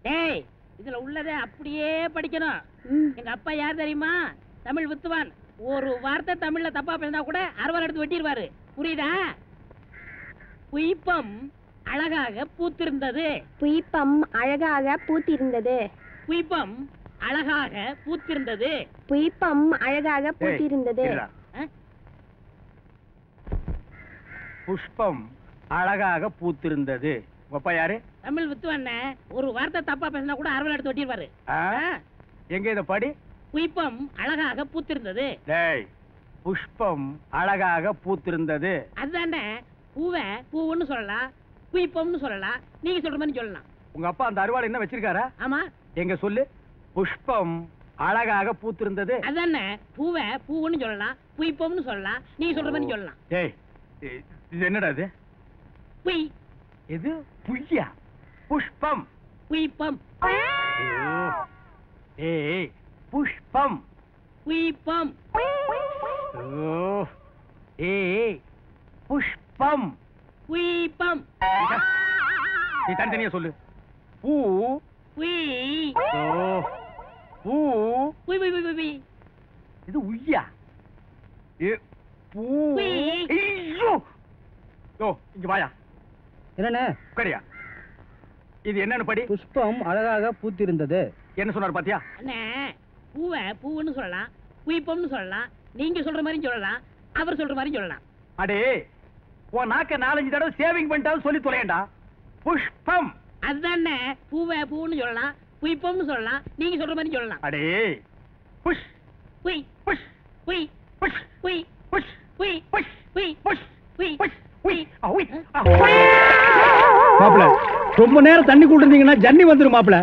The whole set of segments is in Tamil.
டேய் இதுல உள்ளதை அப்படியே படிக்கணும். எங்க அப்பா யார் தெரியுமா? தமிழ் வித்துவான். ஒரு வார்த்தை தமிழ்ல தப்பா பேசினா கூட அறுவாள் எடுத்து வெட்டிடுவாரு. புரியுதா? புய்பம் அழகாக பூத்திருந்தது. புய்பம் அழகாக பூத்திருந்தது. புய்பம் அழகாக பூத்திருந்தது. புய்பம் அழகாக பூத்திருந்தது. புஷ்பம் அழகாக பூத்திருந்தது. அப்பா யாரு? தமிழ் வித்துவான். ஒரு வார்த்தை தப்பா பேசினா கூட அறுவாள் எடுத்து வெட்டிடுவாரு. எங்க இத படி. புய்பம் அழகாக பூத்திருந்தது. டேய் புஷ்பம் அழகாக பூத்திருந்தது. அதுதானே. பூவை பூவுன்னு சொல்லலாம், புய்பம்னு சொல்லலாம். நீங்க சொல்ற மாதிரி சொல்லலாம். உங்க அப்பா அந்த அறுவாள் என்ன வச்சிருக்காரா? ஆமா. எங்க சொல்லு. புஷ்பம் அழகாக பூத்திருந்தது. அதுதானே. பூவை பூவுன்னு சொல்லலாம், புய்பம்னு சொல்லலாம். நீங்க சொல்ற மாதிரி சொல்லலாம். டேய் இது என்னடா இது? புய். இது புய்யா? புஷ்பம். புய்பம். ஏய் புஷ்பம். புய்பம். ஏய் புஷ்பம். புய்பம். நீ தனித்தனியா சொல்லு. பூ. புய். பூ. புய் புய் புய் புய். இது உய்யா? பூ. ஐயோ யோ இங்க வாயா. என்னண்ணே? உட்காரியா. இது என்னன்னு படி. புஷ்பம் அழகாக பூத்திருந்தது. என்ன சொன்னார் பாத்தியா? அண்ணே பூவை பூவுன்னு சொல்லலாம், புய்பம்னு சொல்லலாம். நீங்க சொல்ற மாதிரி சொல்லலாம், அவர் சொல்ற மாதிரி சொல்லலாம். அடே உன் நாக்க 4-5 தடவை சேவிங் பண்ணிட்டாலும் சொல்லி தொலையண்டா. புஷ்பம். அதுதானே. பூவை பூவுன்னு சொல்லலாம், புய்பம்னு சொல்லலாம். நீங்க சொல்ற மாதிரி சொல்லலாம். அடே புஷ் புய் புஷ் புய் புஷ் புய் புஷ் புய் புஷ் புய் புஷ் புய் புஷ் உய் உய். மாப்பிள ரொம்ப நேரம் தண்ணி கூட்டிருந்தீங்கன்னா ஜன்னி வந்துரும் மாப்பிள.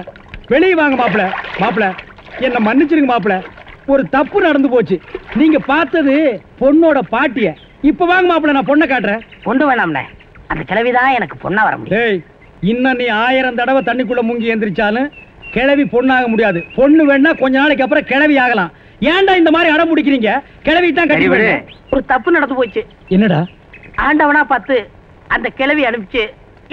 வெளியே வாங்க மாப்பிள. மாப்பிள என்ன மன்னிச்சிருங்க மாப்பிள. ஒரு தப்பு நடந்து போச்சு. நீங்க பார்த்தது பொண்ணோட பாட்டிய. இப்ப வாங்க மாப்பிள, நான் பொண்ணை காட்டுறேன். கொண்டு வேணாம்ண்ணே. அந்த கிழவிதான் எனக்கு பொண்ணா வர முடியும். டேய் இன்னும் நீ 1000 தடவை தண்ணிக்குள்ள முங்கி எந்திரிச்சாலும் கிழவி பொண்ணாக முடியாது. பொண்ணு வேணா கொஞ்ச நாளைக்கு அப்புறம் கிழவி ஆகலாம். ஏன்டா இந்த மாதிரி அடம் பிடிக்கிறீங்க? கிழவி தான் கட்டி விடு. ஒரு தப்பு நடந்து போச்சு. என்னடா? ஆண்டவனா பார்த்து அந்த கிழவி அனுப்பிச்சு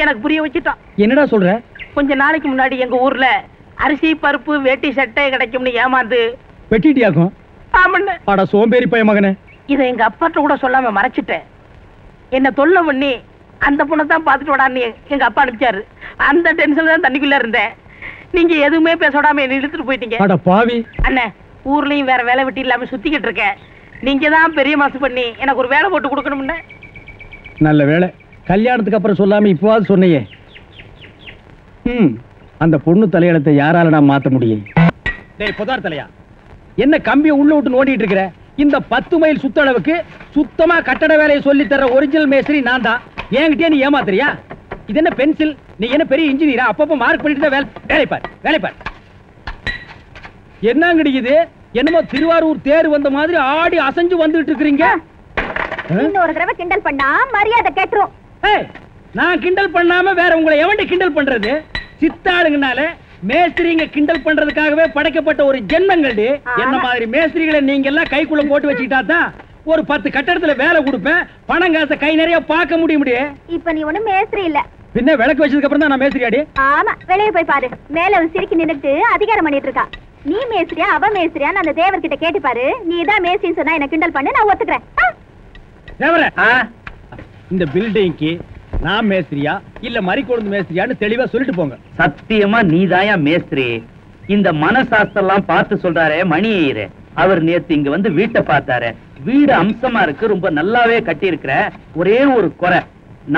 எனக்கு புரிய வச்சுட்டான். என்னடா சொல்ற? கொஞ்ச நாளைக்கு முன்னாடி எங்க ஊர்ல அரிசி பருப்பு வேட்டி சட்டை கிடைக்கும்னு ஏமாந்து வெட்டிட்டியாக்கும். ஆமண்ண. அட சோம்பேறி பைய மகனே. இதை எங்க அப்பாட்ட கூட சொல்லாம மறைச்சிட்டேன். என்ன தொல்லை பண்ணி அந்த பொண்ணை தான் பார்த்துட்டு விடான்னு எங்க அப்பா அனுப்பிச்சாரு. அந்த டென்ஷன்ல தான் தண்ணிக்குள்ள இருந்தேன். நீங்க எதுவுமே பேச விடாம என்ன இழுத்துட்டு போயிட்டீங்க. அட பாவி. அண்ணே ஊர்லயும் வேற வேலை வெட்டி இல்லாம சுத்திக்கிட்டு இருக்கேன். நீங்க தான் பெரிய மனசு பண்ணி எனக்கு ஒரு வேலை போட்டு கொடுக்கணும்னு. நல்ல வேலை கல்யாணத்துக்கு அப்புறம் சொல்லாம இப்போவாது சொன்னையே. அந்த பொண்ணு தலையெழுத்தை யாரால நான் மாத்த முடியும்? டேய் புதார் தலையா, என்ன கம்பியை உள்ள விட்டு நோண்டிட்டு இருக்கிற? இந்த 10 மைல் சுத்தளவுக்கு சுத்தமா கட்டட வேலையை சொல்லி தர ஒரிஜினல் மேஸ்திரி நான் தான். என்கிட்டயே நீ ஏமாத்துறியா? இது என்ன பென்சில்? நீ என்ன பெரிய இன்ஜினியரா? அப்பப்ப மார்க் பண்ணிட்டு தான் வேலை பார் வேலை பார். என்னங்கடி இது? என்னமோ திருவாரூர் தேர் வந்த மாதிரி ஆடி அசைஞ்சு வந்துட்டு இருக்கீங்க. இன்னொரு தடவை கிண்டல் பண்ணா மரியாதை கேட்டுரும். நான் கிண்டல் பண்ணாம வேற உங்களை எவன்டி கிண்டல் பண்றது? சித்தாளுங்கனால மேஸ்திரிங்க கிண்டல் பண்றதுக்காகவே படைக்கப்பட்ட ஒரு ஜென்மங்கள்டி. என்ன மாதிரி மேஸ்திரிகளை நீங்க எல்லாம் கைக்குள்ள போட்டு வச்சுக்கிட்டா தான் ஒரு 10 கட்டடத்துல வேலை கொடுப்பேன். பணம் காசை கை நிறைய பார்க்க முடியும். இப்ப நீ ஒண்ணும் மேஸ்திரி இல்ல. பின்ன விளக்கு வச்சதுக்கு அப்புறம் தான் நான் மேஸ்திரி ஆடி. ஆமா வெளியே போய் பாரு. மேல ஒரு சிரிக்கி நின்னுட்டு அதிகாரம் பண்ணிட்டு இருக்கா. நீ மேஸ்திரியா அவ மேஸ்திரியான்னு அந்த தேவர்கிட்ட கேட்டு பாரு. நீ தான் மேஸ்திரின்னு சொன்னா என்ன கிண்டல் பண்ணு, நான் ஒத்துக்கிறேன். தேவரே, இந்த பில்டிங்க்கு நான் மேஸ்திரியா இல்ல மரிக்கொழுந்து மேஸ்திரியான்னு தெளிவா சொல்லிட்டு போங்க. சத்தியமா நீதாயா மேஸ்திரி. இந்த மனசாஸ்திரம் பார்த்து சொல்றாரே மணி ஐயரு, அவர் நேத்து இங்க வந்து வீட்டை பார்த்தாரு. வீடு அம்சமா இருக்கு, ரொம்ப நல்லாவே கட்டி இருக்கிற. ஒரே ஒரு குறை,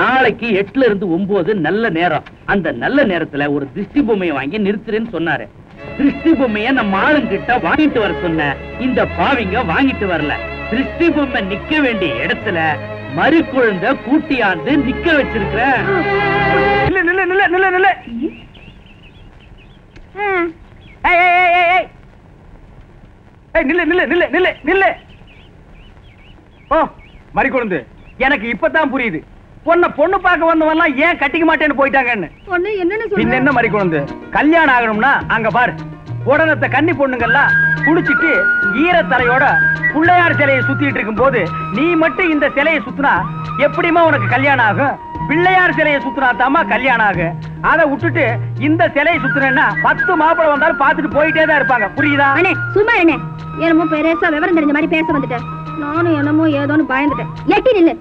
நாளைக்கு 8ல இருந்து 9 நல்ல நேரம். அந்த நல்ல நேரத்துல ஒரு திருஷ்டி பொம்மையை வாங்கி நிறுத்துறேன்னு சொன்னாரு. திருஷ்டி பொம்மைய நம்ம ஆளுங்கிட்ட வாங்கிட்டு வர சொன்ன. இந்த பாவிங்க வாங்கிட்டு வரல. திருஷ்டி பொம்மை நிக்க வேண்டிய இடத்துல மறுக்குழந்த கூட்டியாந்து நிக்க வச்சிருக்கிற. நில்ல நில்ல நில்ல நில்ல நில்ல. நில்ல நில்ல நில்ல நில்ல நில்ல. ஓ மரிக்கொழுந்து, எனக்கு இப்பதான் புரியுது பொண்ணு பார்க்க வந்தவன்லாம் ஏன் கட்டிக்க மாட்டேன்னு போயிட்டாங்கன்னு. பின்ன என்ன மரிக்கொழுந்து, கல்யாணம் ஆகணும்னா அங்க பாரு, உடனத்தை கன்னி பொண்ணுங்கெல்லாம் குளிச்சுட்டு ஈரத்தலையோட பிள்ளையார் சிலையை சுத்திட்டு இருக்கும் போது நீ மட்டும் இந்த சிலையை சுத்தினா எப்படிமா உனக்கு கல்யாணம் ஆகும்? பிள்ளையார் சிலையை சுத்தினாத்தாமா கல்யாணம் ஆகு. அதை விட்டுட்டு இந்த சிலையை சுத்தினா 10 மாப்பிள்ளை வந்தாலும் பார்த்துட்டு போயிட்டே தான் இருப்பாங்க. புரியுதா? அண்ணே சும்மா என்ன என்னமோ பெருசா விவரம் தெரிஞ்ச மாதிரி பேச வந்துட்டேன். நானும் என்னமோ ஏதோன்னு பயந்துட்டேன். எட்டி நில்லு.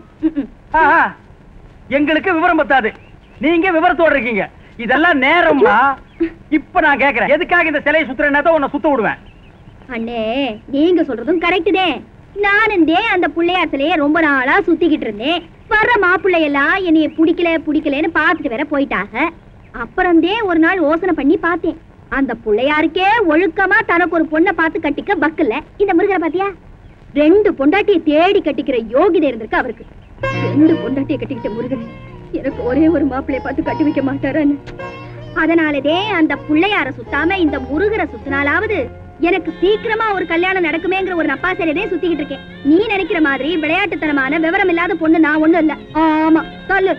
எங்களுக்கு விவரம் பத்தாது, நீங்க விவரத்தோட இருக்கீங்க. இதெல்லாம் நேரமா? இப்ப நான் கேக்குறேன், எதுக்காக இந்த சிலையை சுத்துறேன்னா உன்னை சுத்த விடுவேன். அண்ணே நீங்க சொல்றதும் கரெக்ட் தான். நானும் அந்த பிள்ளையார் சிலையை ரொம்ப நாளா சுத்திக்கிட்டு இருந்தேன். வர்ற மாப்பிள்ளை எல்லாம் என்னைய பிடிக்கலன்னு பாத்துட்டு வேற போயிட்டாங்க. அப்புறம் ஒரு நாள் யோசனை பண்ணி பார்த்தேன். அந்த பிள்ளையாருக்கே ஒழுக்கமா தனக்கு ஒரு பொண்ணை பார்த்து கட்டிக்க பக்கல்ல. இந்த முருகரை பாத்தியா, 2 பொண்டாட்டியை தேடி கட்டிக்கிற யோகிதை இருந்திருக்கு அவருக்கு. 2 பொண்டாட்டியை கட்டிக்கிட்ட முருகன் எனக்கு ஒரே ஒரு மாப்பிள்ளைய பார்த்து கட்டி வைக்க மாட்டாரான்னு. அதனாலதே அந்த பிள்ளையார சுத்தாம இந்த முருகரை சுத்தினாலாவது எனக்கு சீக்கிரமா ஒரு கல்யாணம் நடக்குமேங்கிற ஒரு நப்பாசையிலே சுத்திக்கிட்டு இருக்கேன். நீ நினைக்கிற மாதிரி விளையாட்டுத்தனமான விவரம் இல்லாத பொண்ணு நான் ஒண்ணும் இல்ல. ஆமா சொல்லு.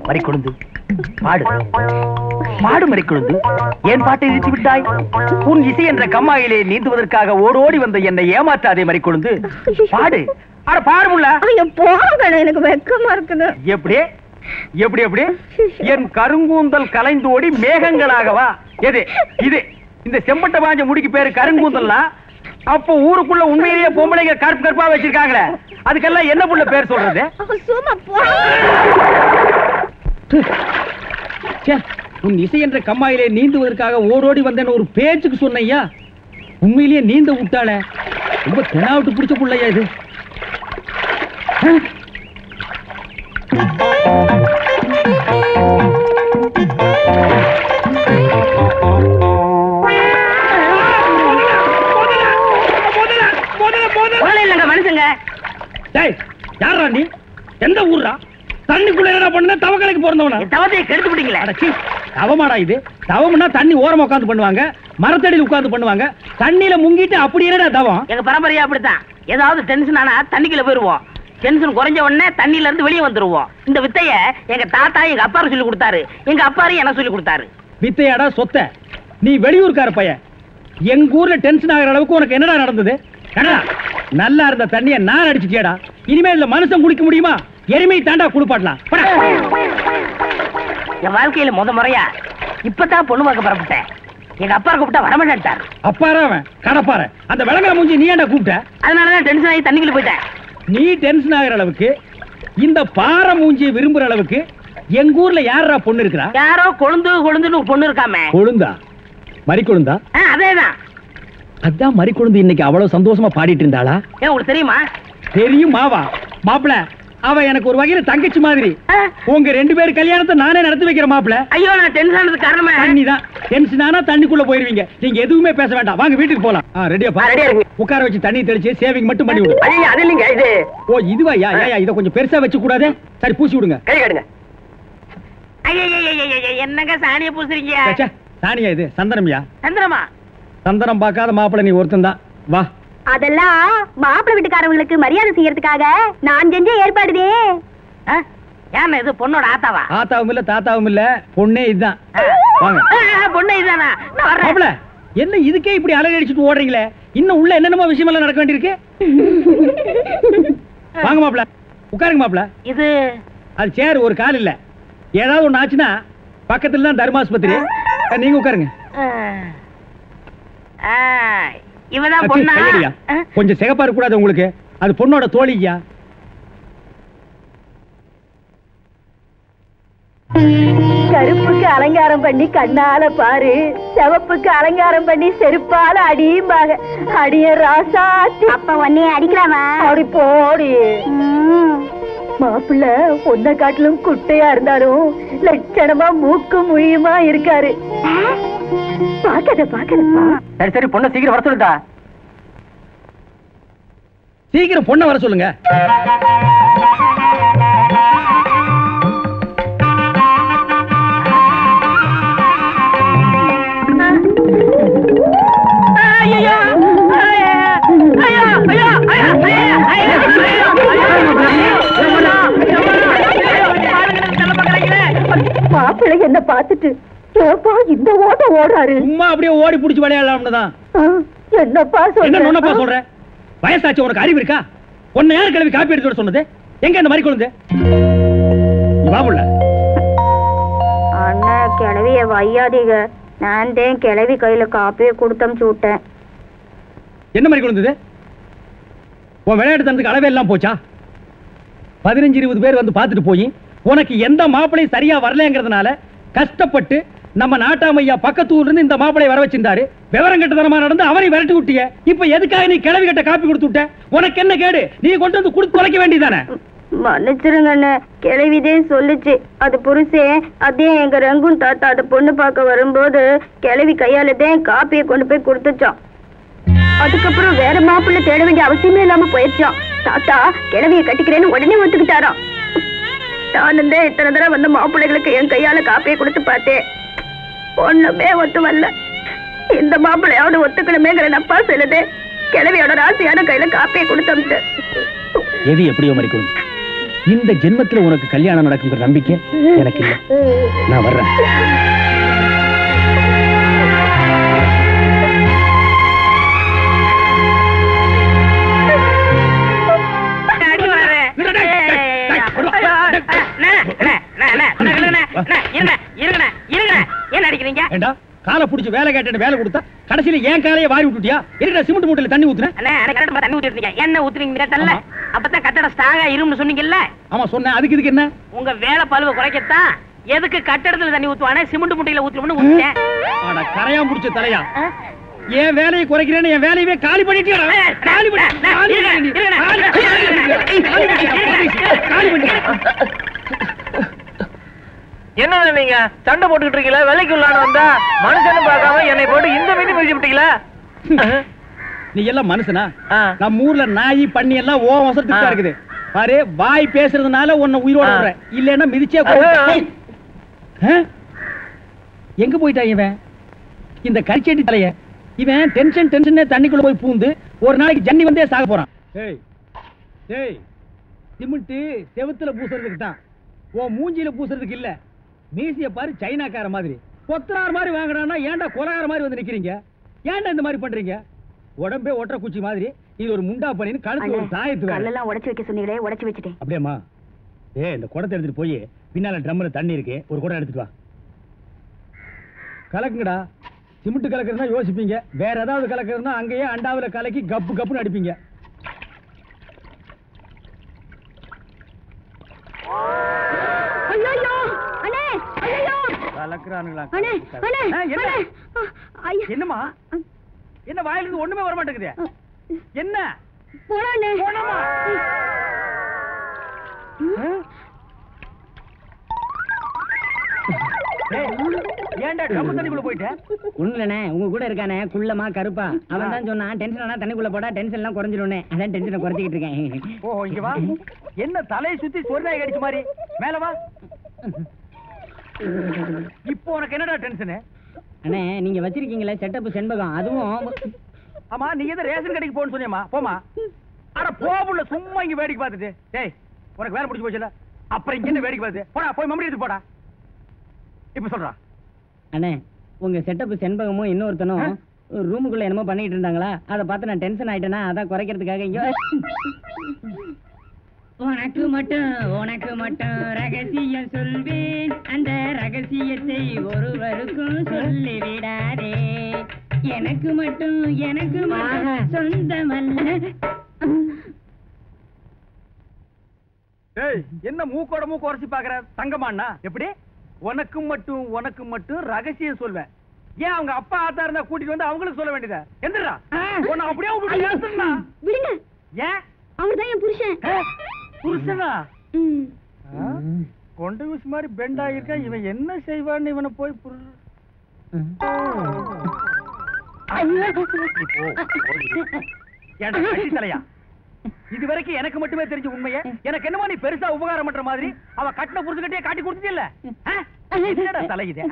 மறிக்கொழுந்து பாடு பாடு. மறிக்கொழுந்து ஏன் பாட்டை நிறுத்தி விட்டாய்? உன் இசை என்ற கம்மாயிலே நீந்துவதற்காக ஓடோடி வந்த என்னை ஏமாற்றாதே மறிக்கொழுந்து, பாடு. அட பாருமுல்ல. எனக்கு வெக்கமா இருக்குது. எப்படி எப்படி எப்படி? என் கருங்கூந்தல் கலைந்தோடி மேகங்களாகவா? எது இது? இந்த செம்பட்ட பாஞ்ச முடிக்கு பேரு கருங்கூந்தல்னா அப்போ ஊருக்குள்ள உண்மையிலேயே பொம்பளைங்க கருப்பு கருப்பா வச்சிருக்காங்களே, அதுக்கெல்லாம் என்ன புள்ள பேர் சொல்றது? உன் இசை என்ற கம்மாயிலே நீந்துவதற்காக ஓடோடி வந்தேன்னு ஒரு பேச்சுக்கு சொன்னையா, உண்மையிலேயே நீந்த விட்டாளே. ரொம்ப தெனாவிட்டு பிடிச்ச புள்ளையா இது. மனுஷங்க யாரா நீ? எந்த ஊர்ரா? தண்ணிக்குள்ள என்ன பண்ண? தவக்கலைக்கு பிறந்தவனா? தவத்தை கெடுத்து விட்டீங்களா? தவமாடா இது? தவம்னா தண்ணி ஓரமா உட்கார்ந்து பண்ணுவாங்க, மரத்தடியில் உட்கார்ந்து பண்ணுவாங்க. தண்ணியில முங்கிட்டு அப்படி என்னடா தவம்? எங்க பரம்பரையா அப்படித்தான். ஏதாவது டென்ஷன் ஆனா தண்ணிக்குள்ள போயிருவோம். டென்ஷன் குறைஞ்ச உடனே தண்ணியில இருந்து வெளியே வந்துருவோம். இந்த வித்தைய எங்க தாத்தா எங்க அப்பாரு சொல்லி கொடுத்தாரு, எங்க அப்பாரு எனக்கு சொல்லி கொடுத்தாரு. வித்தையாடா சொத்த? நீ வெளியூர்கார பையன். எங்க ஊர்ல டென்ஷன் ஆகிற அளவுக்கு உனக்கு என்னடா நடந்தது? நல்லா இருந்த தண்ணிய நான் அடிச்சுட்டியாடா. இனிமே இல்ல மனுஷன் குடிக்க முடியுமா? எருமை தாண்டா குளிப்பாட்டலாம். என் வாழ்க்கையில முறையா இப்பதான் பொண்ணு பார்க்க புறப்பட்டேன். எங்க அப்பா கூப்பிட்டா வரமாட்டாரு. அப்பாரா அவன் கடப்பார. அந்த விளங்கா மூஞ்சி நீ ஏன்டா கூப்பிட்ட? அதனாலதான் டென்ஷன் ஆகி தண்ணிக்குள்ள போயிட்டேன். நீ டென்ஷன் ஆகிற அளவுக்கு, இந்த பாறை மூஞ்சியை விரும்புற அளவுக்கு எங்க ஊர்ல யாரா பொண்ணு இருக்கிறா? யாரோ கொழுந்துன்னு பொண்ணு இருக்காமே. கொழுந்தா? மறிக்கொழுந்தா? அதேதான். அதான் மறிக்கொழுந்து இன்னைக்கு அவ்வளவு சந்தோஷமா பாடிட்டு இருந்தாளா? உங்களுக்கு தெரியுமா? தெரியும் மாவா. மாப்பிள அவ எனக்கு ஒரு வகையில தங்கச்சி மாதிரி. உங்க 2 பேர் கல்யாணத்தை நானே நடத்தி வைக்கிற மாப்பிள. ஐயோ நான் டென்ஷன் ஆனதுக்கு காரணமே தண்ணி தான். டென்ஷன் ஆனா தண்ணிக்குள்ள போயிருவீங்க. நீங்க எதுவுமே பேச வேண்டாம். வாங்க வீட்டுக்கு போலாம். ரெடியா பா? ரெடியா இருக்கு. உட்கார வச்சு தண்ணி தெளிச்சு சேவிங் மட்டும் பண்ணி விடு. ஐயா அது இல்லங்க இது. ஓ இதுவா? யா இத கொஞ்சம் பெருசா வெச்சு கூடாதே. சரி பூசி விடுங்க. கை காட்டுங்க. ஐயா என்னங்க சாணியை பூசுறீங்க? ச்சே சாணியா இது? சந்தனம்யா. சந்தனமா? சந்தனம் பார்க்காத மாப்பிள நீ ஒருத்தன் தான். வா. அதெல்லாம் மாப்பிள்ளை வீட்டுக்காரங்களுக்கு மரியாதை செய்யறதுக்காக நான் செஞ்ச ஏற்பாடுதே. ஏன் இது பொண்ணோட ஆத்தாவா? ஆத்தாவும் இல்ல தாத்தாவும் இல்ல, பொண்ணே இதுதான். வாங்க. பொண்ணே இதுதானா? நான் வரேன். மாப்பிள என்ன இதுக்கே இப்படி அலறி அடிச்சிட்டு ஓடுறீங்களே? இன்னும் உள்ள என்னென்னமோ விஷயம் எல்லாம் நடக்க வேண்டியிருக்கு. வாங்க மாப்பிள உட்காருங்க. மாப்பிள இது அது சேர் ஒரு கால் இல்ல. ஏதாவது ஒண்ணு ஆச்சுன்னா பக்கத்துல தான் தர்மாஸ்பத்திரி. நீங்க உட்காருங்க. இவதான் பொண்ணா? கொஞ்சம் சிகப்பா இருக்க கூடாது உங்களுக்கு? அது பொண்ணோட தோழியா? கருப்புக்கு அலங்காரம் பண்ணி கண்ணால பாரு, சிவப்புக்கு அலங்காரம் பண்ணி செருப்பால அடியும்பாங்க. அடிய ராசாத்தி. அப்ப உன்னைய அடிக்கலாமா? அப்படி போடி. மாப்பிள்ள பொண்ணை காட்டிலும் குட்டையா இருந்தாலும் லட்சணமா மூக்கு முழியுமா இருக்காரு. பாக்கதப்பா. சரி பொண்ணை சீக்கிரம் வர சொல்லுடா. சீக்கிரம் பொண்ணை வர சொல்லுங்க. மாப்பிள்ளைய என்ன பார்த்துட்டு ஏப்பா இந்த ஓட்டம் ஓடுறாரு? சும்மா அப்படியே ஓடி புடிச்சு விளையாடலாம்னு தான். என்னப்பா என்னப்பா சொல்ற? வயசாச்சு, உனக்கு அறிவு இருக்கா? உன்னை யார் கிளவி காப்பி எடுத்து வர சொன்னது? எங்க இந்த மாதிரி குழந்தை? அண்ணா கிளவிய வையாதீங்க, நான் தான் கிளவி கையில காப்பியை கொடுத்தமிச்சு விட்டேன். என்ன மாதிரி குழந்தை? உன் விளையாட்டு தனத்துக்கு அளவே எல்லாம் போச்சா? 15-20 பேர் வந்து பார்த்துட்டு போய் உனக்கு எந்த மாப்பிளையும் சரியா வரலங்கிறதுனால கஷ்டப்பட்டு நம்ம நாட்டாமையா பக்கத்து ஊர்ல இருந்து இந்த மாப்பிளை வர வச்சிருந்தாரு. விவரம் கட்டதனமா நடந்து அவரை விரட்டி விட்டிய. இப்ப எதுக்காக நீ கிளவி கட்ட காப்பி கொடுத்து விட்ட? உனக்கு என்ன கேடு? நீ கொண்டு வந்து கொடுத்து தொலைக்க வேண்டியதானே? மன்னிச்சிருங்க அண்ணே, கிளவிதே சொல்லுச்சு. அது புருஷே அதே எங்க ரங்குன் தாத்தா அந்த பொண்ணு பார்க்க வரும்போது கிளவி கையால தான் காப்பியை கொண்டு போய் கொடுத்துச்சான். அதுக்கப்புறம் வேற மாப்பிள்ளை தேட வேண்டிய அவசியமே இல்லாம போயிடுச்சான். தாத்தா கிளவியை கட்டிக்கிறேன்னு உடனே ஒத்துக்கிட்டாராம். நானும் தான் இத்தனை தடவை வந்த மாப்பிள்ளைகளுக்கு என் கையால காப்பியை கொடுத்து பார்த்தேன், ஒண்ணுமே ஒத்து வரல. இந்த மாப்பிள்ளையாவது ஒத்துக்கணுமேங்கிற நப்பா சொல்லுது. கிளவியோட ராசியான கையில காப்பியை கொடுத்து எது எப்படியோ மறிக்கும். இந்த ஜென்மத்துல உனக்கு கல்யாணம் நடக்குங்கிற நம்பிக்கை எனக்கு இல்ல. நான் வர்றேன். காலை புடிச்சு வேலை கேட்டு வேலை கொடுத்தா கடைசியில ஏன் காலையை வாரி விட்டுட்டியா? இருக்கா சிமெண்ட் மூட்டையில தண்ணி ஊத்துறேன். தண்ணி ஊத்திருக்கீங்க, என்ன ஊத்துறீங்க கேட்டல? அப்பதான் கட்டடம் ஸ்ட்ராங்கா இரும்னு சொன்னீங்கல்ல? ஆமா சொன்னேன். அதுக்கு இதுக்கு என்ன? உங்க வேலை பழுவை குறைக்கத்தான். எதுக்கு கட்டடத்துல தண்ணி ஊத்துவானே சிமெண்ட் மூட்டையில ஊத்துறோம்னு ஊத்திட்டேன். ஆட கரையா முடிச்ச தலையா, என் வேலையை குறைக்கிறேன்னு என் வேலையவே காலி பண்ணிட்டியா? காலி என்ன நீங்க சண்டை போட்டுக்கிட்டு இருக்கீங்களா? வேலைக்கு உள்ளான வந்தா மனுஷன்னு பார்க்காம என்னை போட்டு இந்த மீன் முடிச்சு விட்டீங்களா? நீ எல்லாம் மனுஷனா? நம்ம ஊர்ல நாய் பண்ணி எல்லாம் ஓ வசத்துக்கு இருக்குது பாரு. வாய் பேசுறதுனால உன்னை உயிரோட விடுற, இல்லன்னா மிதிச்சே. எங்க போயிட்டா இவன் இந்த கரிச்செடி தலைய? இவன் டென்ஷன் தண்ணிக்குள்ள போய் பூந்து ஒரு நாளைக்கு ஜன்னி வந்தே சாக போறான். சிமெண்ட் செவுத்துல பூசுறதுக்கு தான், ஓ மூஞ்சியில பூசுறதுக்கு இல்ல. மீசிய பாரு சைனாக்கார மாதிரி, கொத்தனார் மாதிரி வாங்கினா ஏன்டா கொலகார மாதிரி வந்து நிக்கிறீங்க? ஏன்டா இந்த மாதிரி பண்றீங்க? உடம்பே ஒற்ற குச்சி மாதிரி இது ஒரு முண்டா பண்ணின்னு கழுத்து ஒரு தாயத்து கல்லெல்லாம் உடைச்சு வைக்க சொன்னீங்களே, உடைச்சு வச்சுட்டேன். அப்படியேம்மா? இந்த குடத்தை எடுத்துட்டு போய் பின்னால ட்ரம்ல தண்ணி இருக்கு, ஒரு குடம் எடுத்துட்டு வா. கலக்குங்கடா. சிமெண்ட் கலக்குறதுனா யோசிப்பீங்க, வேற ஏதாவது கலக்குறதுனா அங்கேயே அண்டாவில கலக்கி கப்பு கப்புன்னு அடிப்பீங்க. என்னமா என்ன வாயிலிருந்து ஒண்ணுமே வர மாட்டேங்குது? என்ன ஏன்டா டப்பு தண்ணிக்குள்ள போயிட்ட? ஒண்ணுலண்ணே, உங்க கூட இருக்கானே குள்ளமா கருப்பா, அவன் தான் சொன்னான் டென்ஷன் ஆனா தண்ணிக்குள்ள போடா டென்ஷன் எல்லாம் குறைஞ்சிடும். அதான் டென்ஷனை குறைச்சிக்கிட்டு இருக்கேன். ஓ இங்க வா. என்ன தலையை சுத்தி சொர்ணாய் கடிச்ச மாதிரி மேல வா. இப்போ உனக்கு என்னடா டென்ஷன்? அண்ணே நீங்க வச்சிருக்கீங்களே செட்டப் செண்பகம், அதுவும். ஆமா நீ எதை ரேஷன் கடைக்கு போன்னு சொன்னியம்மா? போமா. அட போபுள்ள சும்மா இங்க வேடிக்கை பார்த்துட்டு. டேய் உனக்கு வேலை முடிச்சு போச்சுல, அப்புறம் இங்க என்ன வேடிக்கை பார்த்து போடா, போய் மம்மடி எடுத்து போடா. இப்ப சொல்றா. அண்ணே உங்க செட்டப் செண்பகமும் இன்னொருத்தனும் ரூமுக்குள்ள என்னமோ பண்ணிட்டு இருந்தாங்களா, அதை பார்த்து நான் டென்ஷன் ஆயிட்டேனா, அதான் குறைக்கிறதுக்காக இங்க. உனக்கு மட்டும் ரகசியம் சொல்வேன், அந்த ரகசியத்தை ஒருவருக்கும் சொல்லிவிடாதே. எனக்கு மட்டும் சொந்தமல்ல. என்ன மூக்கோட மூக்கு உரைச்சி பாக்குற தங்கமாண்ணா? எப்படி உனக்கு மட்டும் ரகசியம் சொல்வேன்? ஏன் அவங்க அப்பா ஆத்தா இருந்தா கூட்டிட்டு வந்து அவங்களுக்கு சொல்ல வேண்டியதா? எந்திரா உன்னை அப்படியே விடுங்க. ஏன்? அவர்தான் என் புருஷன். புருஷனா? கொண்ட ஊசி மாதிரி பெண்ட் ஆகிருக்கா. இவன் என்ன செய்வான்னு இவனை போய் தலையா? இது வரைக்கும் எனக்கு மட்டுமே தெரிஞ்ச உண்மையை எனக்கு என்னமோ நீ பெருசா உபகாரம் பண்ற மாதிரி அவ கட்டின புருஷன்கிட்டயே காட்டி கொடுத்தீல்ல? என்னடா தலை இது?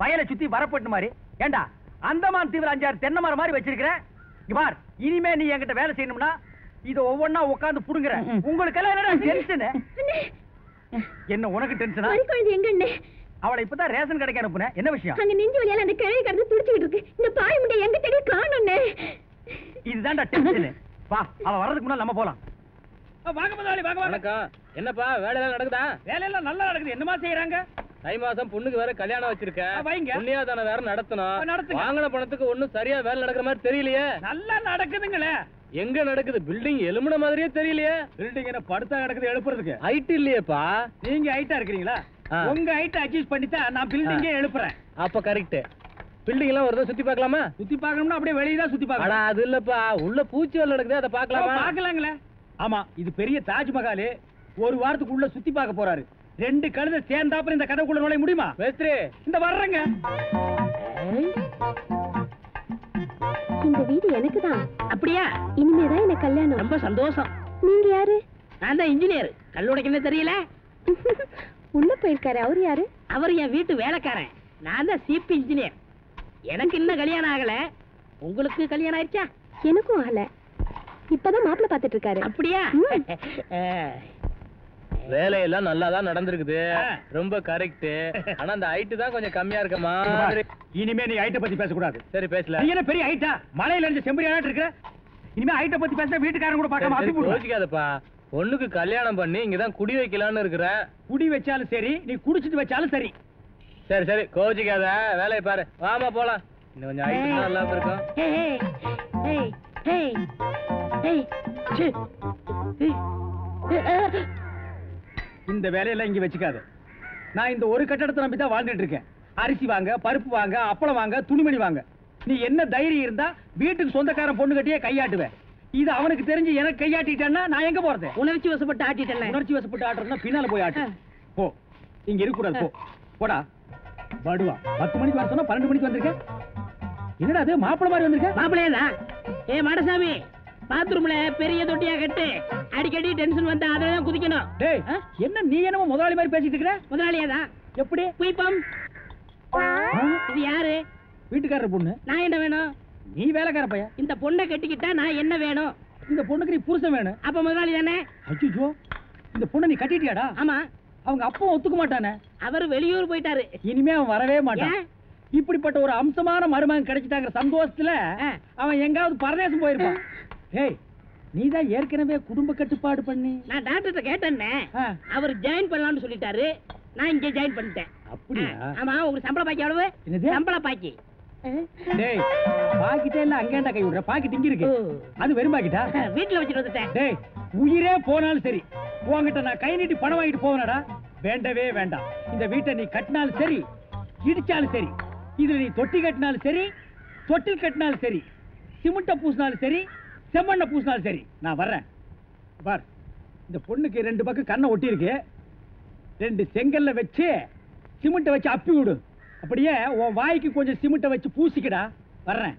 வயலை சுத்தி வரப்பட்டு மாதிரி. ஏண்டா அந்தமான் தீவிர 5-6 தென்னை மரம் மாதிரி வச்சிருக்கிற. பார் இனிமே நீ என்கிட்ட வேலை செய்யணும்னா இத ஒவ்வொன்னா உட்கார்ந்து புடுங்குற. உங்களுக்கு எல்லாம் என்னடா டென்ஷன்? என்ன உனக்கு டென்ஷனா? அவளை இப்பதான் ரேஷன் கடைக்கு அனுப்புனேன். என்ன விஷயம்? அங்க நெஞ்சு வலியால அந்த கிழவி கடந்து துடிச்சுக்கிட்டு இருக்கு. இந்த பாய் முண்டை எங்க தேடி காணோம்னே. இதுதான்டா டென்ஷன். வா, அவ வர்றதுக்கு முன்னால நம்ம போலாம். வாங்க முதலாளி, வாங்க வணக்கம். என்னப்பா வேலையெல்லாம் நடக்குதா? வேலையெல்லாம் நல்லா நடக்குது. என்னமா செய்யறாங்க? தை மாசம் பொண்ணுக்கு வேற கல்யாணம் வச்சிருக்கேன். வைங்க. புண்ணியாதான வேற நடத்தணும். வாங்கின பணத்துக்கு ஒண்ணும் சரியா வேலை நடக்கிற மாதிரி தெரியலையே. நல்லா நடக்குதுங்களே. எங்க நடக்குது? பில்டிங் எலும்புன மாதிரியே தெரியலையே. பில்டிங் என்ன படுத்தா நடக்குது எழுப்புறதுக்கு? ஹைட் இல்லையேப்பா. நீங்க ஹைட்டா இருக்கிறீங்களா? உங்க ஹைட் அட்ஜஸ்ட் பண்ணிட்டா நான் பில்டிங்கே எழுப்புறேன். அப்ப கரெக்ட். பில்டிங் எல்லாம் ஒரு சுத்தி பார்க்கலாமா? சுத்தி பார்க்கணும்னா அப்படியே வெளியே தான் சுத்தி பார்க்கலாம். அது இல்லப்பா, உள்ள பூச்சி வேலை நடக்குது, அதை பார்க்கலாமா? பார்க்கலாங்களே. ஆமா, இது பெரிய தாஜ்மஹால். ஒரு வாரத்துக்கு உள்ள சுத்தி பார்க்க போறாரு. 2 கழுதை சேர்ந்தாப்புறம் இந்த கதவுக்குள்ள நுழைய முடியுமா? மேஸ்திரி, இந்த வர்றங்க. இந்த வீடு எனக்கு தான். அப்படியா? இனிமேதான் எனக்கு கல்யாணம். ரொம்ப சந்தோஷம். நீங்க யாரு? நான் தான் இன்ஜினியர். கல்லுடைக்கணும் தெரியல. உள்ள போயிருக்காரு. அவரு யாரு? அவர் என் வீட்டு வேலைக்காரன். நான் தான் சீப் இன்ஜினியர். எனக்கு இன்னும் கல்யாணம் ஆகல. உங்களுக்கு கல்யாணம் ஆயிடுச்சா? எனக்கும் ஆகல. இப்பதான் மாப்பிள்ள பாத்துட்டு இருக்காரு. அப்படியா? வேலையெல்லாம் நல்லா தான் நடந்திருக்குது. ரொம்ப கரெக்ட். ஆனா அந்த ஹைட் தான் கொஞ்சம் கம்மியா இருக்க மாதிரி. இனிமே நீ ஹைட்ட பத்தி பேசக்கூடாது. சரி பேசல. நீ என்ன பெரிய ஹைட்டா? மலையில இருந்து செம்பரியாட்டு இருக்க. இனிமே ஹைட்ட பத்தி பேச வீட்டுக்காரங்க கூட பார்க்காம அப்படி போடு. யோசிக்காதப்பா. பொண்ணுக்கு கல்யாணம் பண்ணி இங்கதான் குடி வைக்கலாம்னு இருக்கிறேன். குடி வச்சாலும் சரி, நீ குடிச்சிட்டு வச்சாலும் சரி. சரி சரி, கோச்சிக்காத. வேலையை பாரு. வாமா போலாம். இன்னும் கொஞ்சம் ஹைட் நல்லா இருக்கும். இந்த வேலையெல்லாம் இங்க வச்சுக்காத. நான் இந்த ஒரு கட்டடத்தை நம்பி தான் வாழ்ந்துட்டு இருக்கேன். அரிசி வாங்க, பருப்பு வாங்க, அப்பளம் வாங்க, துணிமணி வாங்க. நீ என்ன தைரியம் இருந்தா வீட்டுக்கு சொந்தக்காரன் பொண்ணு கட்டியே கையாட்டுவேன். இது அவனுக்கு தெரிஞ்சு எனக்கு கையாட்டிட்டேன்னா நான் எங்க போறது? உணர்ச்சி வசப்பட்டு ஆட்டிட்டேன். உணர்ச்சி வசப்பட்டு ஆட்டுறதுன்னா பின்னால போய் ஆட்டு. போ, இங்க இருக்க கூடாது. போ, போடா. படுவா. 10 மணிக்கு வர சொன்னா 12 மணிக்கு வந்திருக்க. என்னடா அது மாப்பிள்ள மாதிரி வந்திருக்க? மாப்பிள்ளையதான். ஏ மாடசாமி, பாத்ரூம்ல பெரிய தொட்டியா கட்டு. அடிக்கடி டென்ஷன் வந்தா அதான் குதிக்கணும். டேய், என்ன நீ என்னமோ முதலாளி மாதிரி பேசிட்டு இருக்கிற? முதலாளியாதான். எப்படி? குயிப்பம். இது யாரு? வீட்டுக்காரர் பொண்ணு. நான் என்ன வேணும்? நீ வேலைக்கார பையன். இந்த பொண்ணை கட்டிக்கிட்டா நான் என்ன வேணும்? இந்த பொண்ணுக்கு நீ புருஷன் வேணும். அப்ப முதலாளி தானே? அச்சோ, இந்த பொண்ணை நீ கட்டிட்டியாடா? ஆமா. அவங்க அப்பா ஒத்துக்க மாட்டானே. அவர் வெளியூர் போயிட்டாரு. இனிமே அவன் வரவே மாட்டான். இப்படிப்பட்ட ஒரு அம்சமான மருமகன் கிடைச்சிட்டாங்கிற சந்தோஷத்துல அவன் எங்காவது பரதேசம் போயிருப்பான். ஏய், நீதான் ஏற்கனவே குடும்ப கட்டுப்பாடு பண்ணி. நான் டாக்டர்கிட்ட கேட்டேன்னே. அவர் ஜாயின் பண்ணலாம்னு சொல்லிட்டாரு. நான் இங்கே ஜாயின் பண்ணிட்டேன். அப்படியா? ஆமா. உங்களுக்கு சம்பள பாக்கி எவ்வளவு? என்னது? சம்பள பாக்கி. டேய், பாக்கிட்டே இல்ல அங்கேண்டா கை விடுற. பாக்கெட் இங்க இருக்கு. அது வெறும் பாக்கிட்டா? வீட்டுல வச்சுட்டு வந்துட்டேன். டேய், உயிரே போனாலும் சரி, உன்கிட்ட நான் கை நீட்டி பணம் வாங்கிட்டு போவேனடா. வேண்டவே வேண்டாம். இந்த வீட்டை நீ கட்டினாலும் சரி, இடிச்சாலும் சரி, இதுல நீ தொட்டி கட்டினாலும் சரி, தொட்டில் கட்டினாலும் சரி, சிமெண்ட பூசினாலும் சரி, செம்மண்ண பூசினாலும் சரி, நான் வர்றேன். பார், இந்த பொண்ணுக்கு 2 பக்கம் கண்ணை ஒட்டி இருக்கு. 2 செங்கல்ல வச்சு சிமெண்ட வச்சு அப்பி விடு. அப்படியே உன் வாய்க்கு கொஞ்சம் சிமெண்ட வச்சு பூசிக்கடா. வர்றேன்.